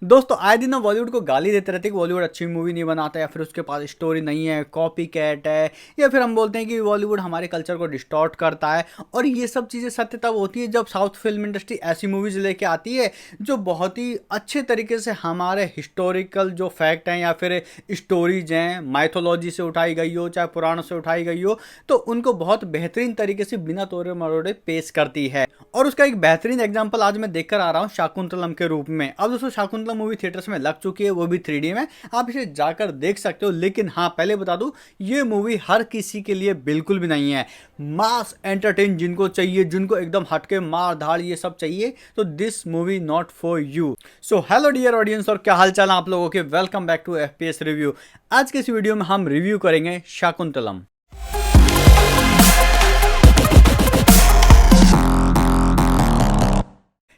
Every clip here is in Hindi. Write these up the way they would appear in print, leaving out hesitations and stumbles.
दोस्तों आए दिन हम बॉलीवुड को गाली देते रहते हैं कि बॉलीवुड अच्छी मूवी नहीं बनाता या फिर उसके पास स्टोरी नहीं है, कॉपी कैट है, या फिर हम बोलते हैं कि बॉलीवुड हमारे कल्चर को डिस्टॉर्ट करता है। और ये सब चीज़ें सत्य तब होती है जब साउथ फिल्म इंडस्ट्री ऐसी मूवीज लेके आती है जो बहुत ही अच्छे तरीके से हमारे हिस्टोरिकल जो फैक्ट हैं या फिर स्टोरीज हैं, माइथोलॉजी से उठाई गई हो चाहे पुराणों से उठाई गई हो, तो उनको बहुत बेहतरीन तरीके से बिना तोड़े मरोड़े पेश करती है। और उसका एक बेहतरीन एग्जाम्पल आज मैं देखकर आ रहा हूँ शाकुंतलम के रूप में। अब दोस्तों शाकुंतलम मूवी थिएटर्स में लग चुकी है, वो भी 3D में। आप इसे जाकर देख सकते हो, लेकिन हाँ पहले बता दूं ये मूवी हर किसी के लिए बिल्कुल भी नहीं है। मास एंटरटेन जिनको चाहिए, जिनको एकदम हटके मार धाड़ ये सब चाहिए, तो this movie not for you. So hello dear audience, और क्या हाल चाल है आप लोगों के। Welcome back to FPS review. आज के इस वीडियो में हम रिव्यू करेंगे शाकुंतलम।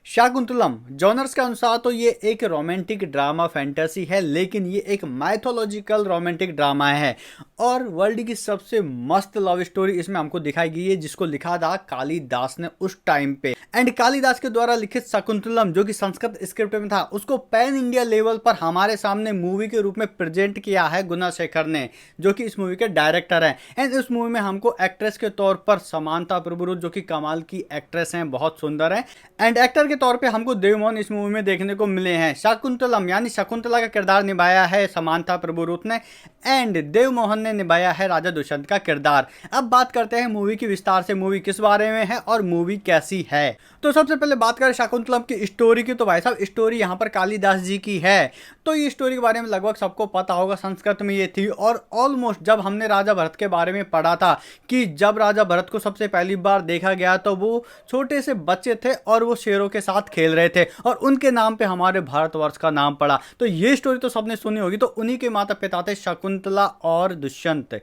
शाकुंतलम जॉनर्स के अनुसार तो ये एक रोमांटिक ड्रामा फैंटेसी है, लेकिन ये एक माइथोलॉजिकल रोमांटिक ड्रामा है। और वर्ल्ड की सबसे मस्त लव स्टोरी इसमें हमको दिखाई गई है, जिसको लिखा था कालिदास ने उस टाइम पे। एंड कालिदास के द्वारा लिखित शाकुंतलम जो कि संस्कृत स्क्रिप्ट में था, उसको पैन इंडिया लेवल पर हमारे सामने मूवी के रूप में प्रेजेंट किया है गुणाशेखर ने, जो कि इस मूवी के डायरेक्टर हैं। एंड इस मूवी में हमको एक्ट्रेस के तौर पर समांथा प्रभुरुद्र, जो कि कमाल की एक्ट्रेस हैं, बहुत सुंदर है। एंड एक्टर के तौर पे हमको देवमोहन इस मूवी में देखने को मिले हैं। शाकुंतलम यानी शकुंतला का किरदार निभाया है समांथा प्रभुरुद्र ने, एंड देवमोहन ने निभाया है राजा दुष्यंत का किरदार। अब बात करते हैं मूवी की विस्तार से, मूवी किस बारे में है और मूवी कैसी है। तो सबसे पहले बात करें शाकुंतलम की स्टोरी की, तो भाई साहब स्टोरी यहाँ पर कालिदास जी की है। तो ये स्टोरी के बारे में लगभग सबको पता होगा, संस्कृत में ये थी। और ऑलमोस्ट जब हमने राजा भरत के बारे में पढ़ा था कि जब राजा भरत को सबसे पहली बार देखा गया तो वो छोटे से बच्चे थे और वो शेरों के साथ खेल रहे थे, और उनके नाम पे हमारे भारतवर्ष का नाम पड़ा। तो ये स्टोरी तो सबने सुनी होगी। तो उन्हीं के माता पिता थे शकुंतला और दुष्यंत।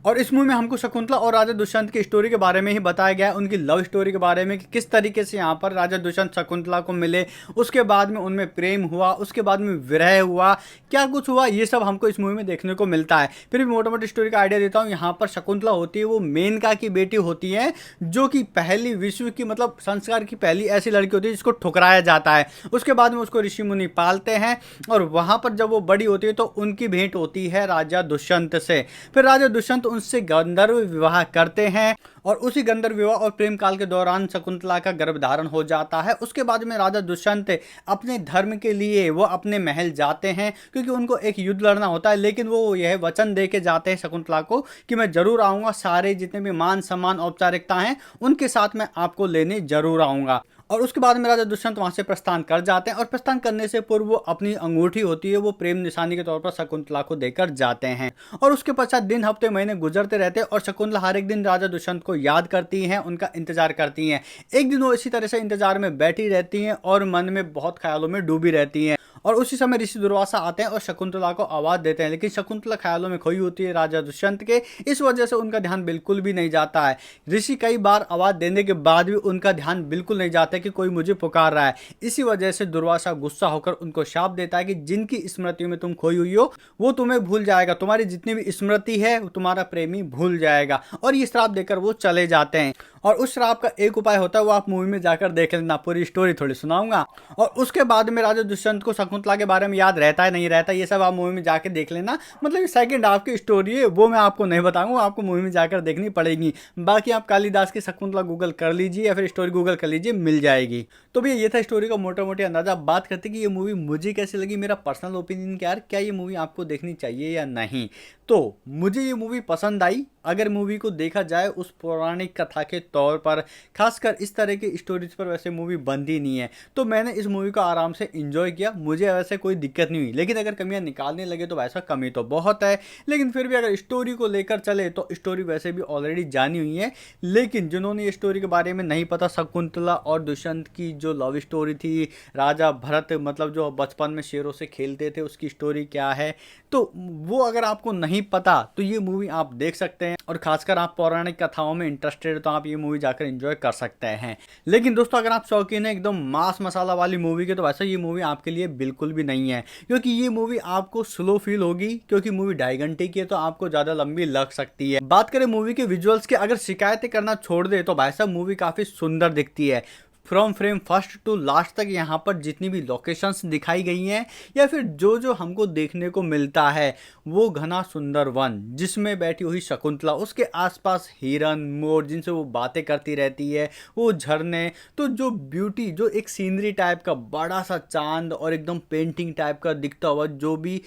और इस मूवी में हमको शकुंतला और राजा दुष्यंत की स्टोरी के बारे में ही बताया गया है, उनकी लव स्टोरी के बारे में कि किस तरीके से यहाँ पर राजा दुष्यंत शकुंतला को मिले, उसके बाद में उनमें प्रेम हुआ, उसके बाद में विरह हुआ, क्या कुछ हुआ, ये सब हमको इस मूवी में देखने को मिलता है। फिर भी मोटा मोटी स्टोरी का आइडिया देता हूँ। यहाँ पर शकुंतला होती है, वो मेनका की बेटी होती है, जो कि पहली विश्व की मतलब संस्कार की पहली ऐसी लड़की होती है जिसको ठुकराया जाता है। उसके बाद में उसको ऋषि मुनि पालते हैं, और वहां पर जब वो बड़ी होती है तो उनकी भेंट होती है राजा दुष्यंत से। फिर राजा दुष्यंत उनसे गंधर्व विवाह करते हैं, और उसी गंधर्व विवाह और प्रेम काल के दौरान शकुंतला का गर्भधारण हो जाता है। उसके बाद में राजा दुष्यंत अपने धर्म के लिए वो अपने महल जाते हैं, क्योंकि उनको एक युद्ध लड़ना होता है। लेकिन वो यह वचन दे के जाते हैं शकुंतला को कि मैं जरूर आऊंगा, सारे जितने भी मान सम्मान औपचारिकता हैं उनके साथ मैं आपको लेने जरूर आऊंगा। और उसके बाद में राजा दुष्यंत वहां से प्रस्थान कर जाते हैं, और प्रस्थान करने से पूर्व वो अपनी अंगूठी होती है वो प्रेम निशानी के तौर पर शकुंतला को देकर जाते हैं। और उसके पश्चात दिन हफ्ते महीने गुजरते रहते हैं, और शकुंतला हर एक दिन राजा दुष्यंत को याद करती हैं, उनका इंतजार करती हैं। एक दिन वो इसी तरह से इंतजार में बैठी रहती हैं और मन में बहुत ख्यालों में डूबी रहती हैं। और उसी समय ऋषि दुर्वासा आते हैं और शकुंतला को आवाज देते हैं, लेकिन शकुंतला ख्यालों में खोई होती है राजा दुष्यंत के। इस वजह से उनका ध्यान बिल्कुल भी नहीं जाता है। ऋषि कई बार आवाज देने के बाद भी उनका ध्यान बिल्कुल नहीं जाता कि कोई मुझे पुकार रहा है। इसी वजह से दुर्वासा गुस्सा होकर उनको शाप देता है कि जिनकी स्मृतियों में तुम खोई हुई हो वो तुम्हें भूल जाएगा, तुम्हारी जितनी भी स्मृति है तुम्हारा प्रेमी भूल जाएगा। और ये श्राप देकर वो चले जाते हैं। और उस श्राप का एक उपाय होता है, वो आप मूवी में जाकर देख लेना, पूरी स्टोरी थोड़ी सुनाऊंगा। और उसके बाद में राजा दुष्यंत को शकुंतला के बारे में याद रहता है नहीं रहता, ये सब आप मूवी में जाकर देख लेना। मतलब सेकंड हाफ की स्टोरी है, वो मैं आपको नहीं बताऊंगा, आपको मूवी में जाकर देखनी पड़ेगी। बाकी आप कालिदास की शकुंतला गूगल कर लीजिए या फिर स्टोरी गूगल कर लीजिए, मिल जाएगी। तो भैया ये था स्टोरी का मोटा मोटी अंदाजा। अब बात करते कि ये मूवी मुझे कैसी लगी, मेरा पर्सनल ओपिनियन क्या है, क्या ये मूवी आपको देखनी चाहिए या नहीं। तो मुझे ये मूवी पसंद आई। अगर मूवी को देखा जाए उस पौराणिक कथा के तौर पर, खासकर इस तरह की स्टोरीज पर वैसे मूवी बनती नहीं है, तो मैंने इस मूवी को आराम से एंजॉय किया, मुझे वैसे कोई दिक्कत नहीं हुई। लेकिन अगर कमियां निकालने लगे तो वैसा कमी तो बहुत है, लेकिन फिर भी अगर स्टोरी को लेकर चले तो स्टोरी वैसे भी ऑलरेडी जानी हुई है। लेकिन जिन्होंने ये स्टोरी के बारे में नहीं पता, शकुंतला और दुष्यंत की जो लव स्टोरी थी, राजा भरत मतलब जो बचपन में शेरों से खेलते थे उसकी स्टोरी क्या है, तो वो अगर आपको नहीं पता तो ये मूवी आप देख सकते हैं। और खासकर आप पौराणिक कथाओं में इंटरेस्टेड तो आप ये मूवी जाकर एंजॉय कर सकते हैं। लेकिन दोस्तों अगर आप शौकीन है एकदम मास मसाला वाली मूवी के, तो वैसे ये मूवी आपके लिए बिल्कुल भी नहीं है, क्योंकि ये मूवी आपको स्लो फील होगी, क्योंकि मूवी 2.5 घंटे की है तो आपको ज्यादा लंबी लग सकती है। बात करें मूवी के विजुअल्स की, अगर शिकायतें करना छोड़ दे तो भाई साहब मूवी काफी सुंदर दिखती है। From frame first to last तक यहाँ पर जितनी भी लोकेशंस दिखाई गई हैं या फिर जो जो हमको देखने को मिलता है, वो घना सुंदर वन जिसमें बैठी हुई शकुंतला, उसके आसपास हिरन मोर जिनसे वो बातें करती रहती है, वो झरने, तो जो ब्यूटी, जो एक सीनरी टाइप का बड़ा सा चांद और एकदम पेंटिंग टाइप का दिखता हुआ जो भी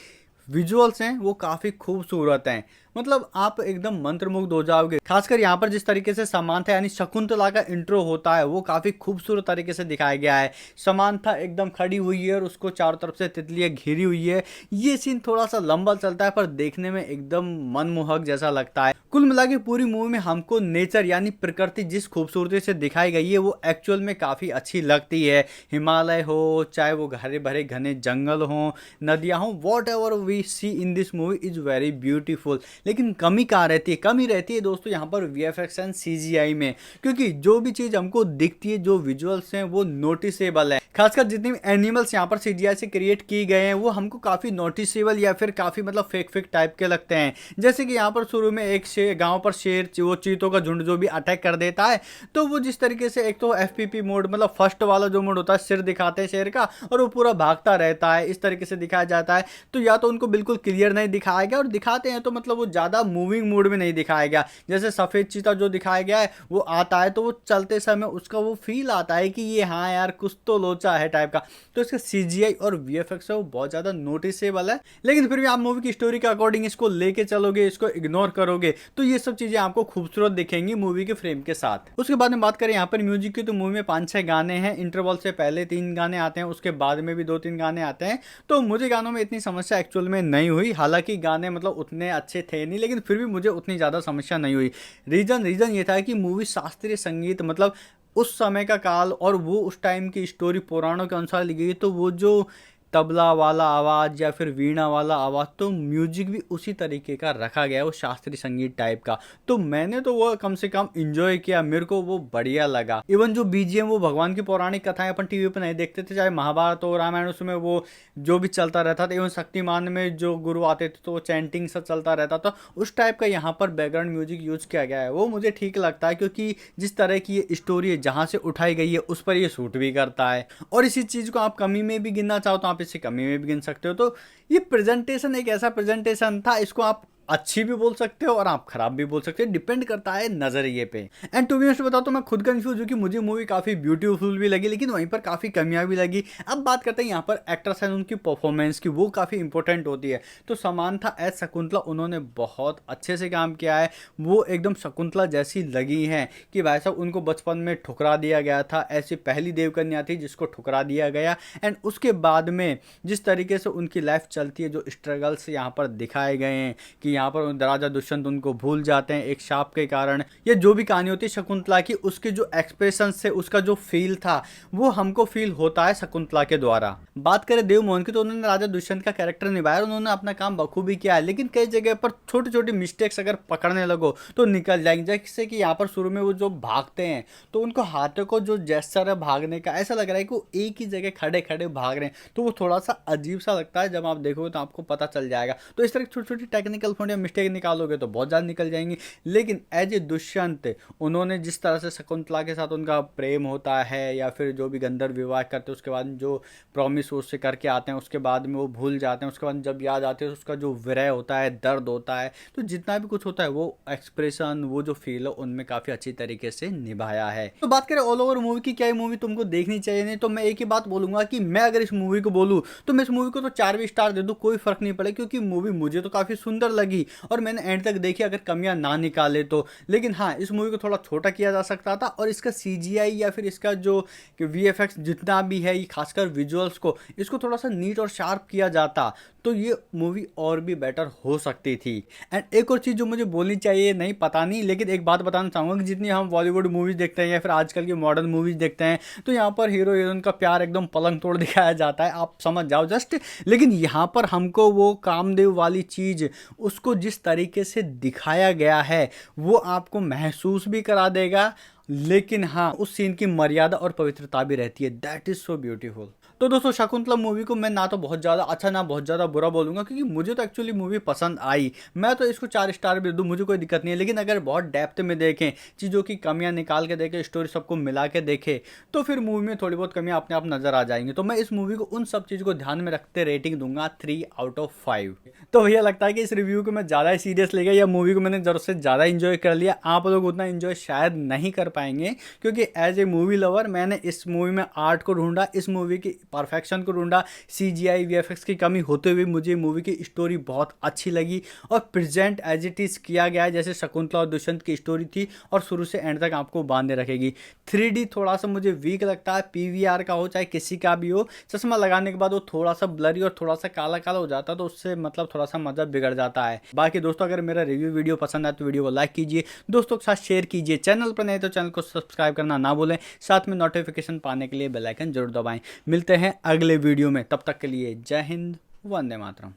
विजुअल्स हैं वो काफ़ी खूबसूरत हैं। मतलब आप एकदम मंत्रमुग्ध हो जाओगे। खासकर यहाँ पर जिस तरीके से समांथा यानी शकुंतला का इंट्रो होता है वो काफ़ी खूबसूरत तरीके से दिखाया गया है। समांथा एकदम खड़ी हुई है और उसको चारों तरफ से तितलियाँ घिरी हुई है। ये सीन थोड़ा सा लंबा चलता है पर देखने में एकदम मनमोहक जैसा लगता है। कुल मिला के पूरी मूवी में हमको नेचर यानी प्रकृति जिस खूबसूरती से दिखाई गई है वो एक्चुअल में काफ़ी अच्छी लगती है। हिमालय हो, चाहे वो हरे भरे घने जंगल हों, नदियाँ हों, whatever we see in this movie is very beautiful. लेकिन कमी कहाँ रहती है? कमी रहती है दोस्तों यहाँ पर वीएफएक्स एंड सीजीआई में, क्योंकि जो भी चीज़ हमको दिखती है, जो विजुअल्स हैं वो नोटिसेबल है। खासकर जितने भी एनिमल्स यहाँ पर सीजीआई से क्रिएट किए गए हैं वो हमको काफ़ी नोटिसेबल या फिर काफ़ी मतलब फेक फेक टाइप के लगते हैं। जैसे कि यहाँ पर शुरू में एक शेर, गाँव पर शेर, वो चीतों का झुंड जो भी अटैक कर देता है, तो वो जिस तरीके से एक तो एफपीपी मोड मतलब फर्स्ट वाला जो मोड होता है, सिर दिखाते हैं शेर का और वो पूरा भागता रहता है, इस तरीके से दिखाया जाता है। तो या तो उनको बिल्कुल क्लियर नहीं दिखाया गया और दिखाते हैं तो मतलब वो ज़्यादा मूविंग मोड में नहीं दिखाया गया। जैसे सफ़ेद चीता जो दिखाया गया है वो आता है तो वो चलते समय उसका वो फील आता है कि ये हाँ यार कुछ तो लोचा है टाइप का। तो इसका सीजीआई और वीएफएक्स है वो बहुत ज़्यादा नोटिसेबल है। लेकिन फिर भी आप मूवी की स्टोरी के अकॉर्डिंग इसको लेके चलोगे, इसको इग्नोर करोगे तो ये सब चीज़ें आपको खूबसूरत दिखेंगी मूवी के फ्रेम के साथ। उसके बाद में बात करें यहाँ पर म्यूजिक की, तो मूवी में 5-6 गाने हैं। इंटरवल से पहले 3 गाने आते हैं, उसके बाद में भी 2-3 गाने आते हैं। तो मुझे गानों में इतनी समस्या एक्चुअल में नहीं हुई। हालांकि गाने मतलब उतने अच्छे थे नहीं, लेकिन फिर भी मुझे उतनी ज़्यादा समस्या नहीं हुई। रीज़न ये था कि मूवी शास्त्रीय संगीत मतलब उस समय का काल और वो उस टाइम की स्टोरी पुराणों के अनुसार लिखी गई, तो वो जो तबला वाला आवाज़ या फिर वीणा वाला आवाज़, तो म्यूजिक भी उसी तरीके का रखा गया है, वो शास्त्रीय संगीत टाइप का। तो मैंने तो वो कम से कम इंजॉय किया, मेरे को वो बढ़िया लगा। इवन जो बीजीएम वो भगवान की पौराणिक कथाएं अपन टीवी पे नहीं देखते थे, चाहे महाभारत हो, रामायण, उसमें वो जो भी चलता रहता था। इवन शक्तिमान में जो गुरु आते थे तो वो चैंटिंग सा चलता रहता था, उस टाइप का यहाँ पर बैकग्राउंड म्यूजिक यूज किया गया है। वो मुझे ठीक लगता है क्योंकि जिस तरह की ये स्टोरी है जहाँ से उठाई गई है उस पर ये सूट भी करता है। और इसी चीज़ को आप कमी में भी गिनना चाहो तो आप इसे कमी में भी गिन सकते हो। तो ये प्रेजेंटेशन एक ऐसा प्रेजेंटेशन था, इसको आप अच्छी भी बोल सकते हो और आप खराब भी बोल सकते हो, डिपेंड करता है नजरिए पे। एंड टू बी ऑनेस्ट बताओ तो मैं खुद कंफ्यूज हूँ कि मुझे मूवी काफ़ी ब्यूटीफुल भी लगी लेकिन वहीं पर काफ़ी कमियां भी लगी। अब बात करते हैं यहाँ पर एक्ट्रेस एंड उनकी परफॉर्मेंस की, वो काफ़ी इंपॉर्टेंट होती है। तो समांथा एज शकुंतला उन्होंने बहुत अच्छे से काम किया है। वो एकदम शकुंतला जैसी लगी हैं कि भाई साहब उनको बचपन में ठुकरा दिया गया था, ऐसी पहली देवकन्या थी जिसको ठुकरा दिया गया। एंड उसके बाद में जिस तरीके से उनकी लाइफ चलती है, जो स्ट्रगल्स यहाँ पर दिखाए गए हैं कि यहाँ पर राजा दुष्यंत उनको भूल जाते हैं एक शाप के कारण, ये जो भी कहानी होती है शकुंतला की, उसके जो एक्सप्रेशन से उसका जो फील था वो हमको फील होता है शकुंतला के द्वारा। बात करें देव मोहन की, तो उन्होंने राजा दुष्यंत का कैरेक्टर निभाया, उन्होंने अपना काम बखूबी किया है। लेकिन कई जगह पर छोटी छोटी मिस्टेक्स अगर पकड़ने लगो तो निकल जाएंगे। जैसे कि यहाँ पर शुरू में वो जो भागते हैं तो उनको हाथों को जो जेस्चर है भागने का, ऐसा लग रहा है कि वो एक ही जगह खड़े खड़े भाग रहे हैं, तो वो थोड़ा सा अजीब सा लगता है। जब आप देखोगे तो आपको पता चल जाएगा। तो इस तरह छोटी छोटी टेक्निकल फॉल्ट या मिस्टेक निकालोगे तो बहुत ज़्यादा निकल जाएंगी। लेकिन एज ए दुष्यंत उन्होंने जिस तरह से शकुंतला के साथ उनका प्रेम होता है या फिर जो भी गंधर्व विवाह करते हैं, उसके बाद जो प्रॉमिस उससे करके आते हैं, उसके बाद में वो भूल जाते हैं, उसके बाद जब याद आते हैं तो उसका जो विरह होता है, दर्द होता है, तो जितना भी कुछ होता है वो एक्सप्रेशन, वो जो फील है उनमें काफ़ी अच्छी तरीके से निभाया है। तो बात करें ऑल ओवर मूवी की, क्या ये मूवी तुमको देखनी चाहिए? नहीं तो मैं एक ही बात बोलूंगा कि मैं अगर इस मूवी को बोलूँ तो मैं इस मूवी को तो 4 भी स्टार दे दूँ, कोई फर्क नहीं पड़े, क्योंकि मूवी मुझे तो काफ़ी सुंदर लगी और मैंने एंड तक देखी अगर कमियां ना निकाले तो। लेकिन हाँ, इस मूवी को थोड़ा छोटा किया जा सकता था और इसका सीजीआई या फिर इसका जो वीएफएक्स जितना भी है, ये खासकर विजुअल्स को, इसको थोड़ा सा नीट और शार्प किया जाता तो ये मूवी और भी बेटर हो सकती थी। एंड एक और चीज़ जो मुझे बोलनी चाहिए, नहीं पता नहीं, लेकिन एक बात बताना चाहूँगा कि जितनी हम बॉलीवुड मूवीज़ देखते हैं या फिर आजकल की मॉडर्न मूवीज़ देखते हैं तो यहाँ पर हीरो हीरोइन का प्यार एकदम पलंग तोड़ दिखाया जाता है, आप समझ जाओ जस्ट। लेकिन यहाँ पर हमको वो कामदेव वाली चीज़, उसको जिस तरीके से दिखाया गया है वो आपको महसूस भी करा देगा, लेकिन हाँ उस सीन की मर्यादा और पवित्रता भी रहती है। That is so beautiful. तो दोस्तों शकुंतला मूवी को मैं ना तो बहुत ज़्यादा अच्छा ना बहुत ज़्यादा बुरा बोलूँगा, क्योंकि मुझे तो एक्चुअली मूवी पसंद आई। मैं तो इसको 4 स्टार भी दूँ, मुझे कोई दिक्कत नहीं है। लेकिन अगर बहुत डेप्थ में देखें, चीज़ों की कमियाँ निकाल के देखें, स्टोरी सबको मिला के देखें, तो फिर मूवी में थोड़ी बहुत कमियाँ अपने आप नज़र आ जाएंगी। तो मैं इस मूवी को उन सब चीज़ को ध्यान में रखते रेटिंग दूंगा 3/5। तो भैया लगता है कि इस रिव्यू को मैं ज़्यादा ही सीरियस ले गया, या मूवी को मैंने ज़रूरत से ज़्यादा इंजॉय कर लिया। आप लोग उतना इंजॉय शायद नहीं कर पाएंगे, क्योंकि एज ए मूवी लवर मैंने इस मूवी में आर्ट को ढूंढा, इस मूवी की परफेक्शन को ढूंढा। CGI VFX की कमी होते हुए मुझे मूवी की स्टोरी बहुत अच्छी लगी, और प्रेजेंट एज इट इज़ किया गया है जैसे शकुंतला और दुष्यंत की स्टोरी थी, और शुरू से एंड तक आपको बांधे रखेगी। 3D थोड़ा सा मुझे वीक लगता है, PVR का हो चाहे किसी का भी हो, चश्मा लगाने के बाद वो थोड़ा सा ब्लरी और थोड़ा सा काला काला हो जाता है, तो उससे मतलब थोड़ा सा मजा बिगड़ जाता है। बाकी दोस्तों अगर मेरा रिव्यू वीडियो पसंद आए तो वीडियो को लाइक कीजिए, दोस्तों के साथ शेयर कीजिए, चैनल पर नहीं तो चैनल को सब्सक्राइब करना ना भूलें, साथ में नोटिफिकेशन पाने के लिए बेल आइकन जरूर दबाएं। मिलते हैं अगले वीडियो में, तब तक के लिए जय हिंद, वंदे मातरम।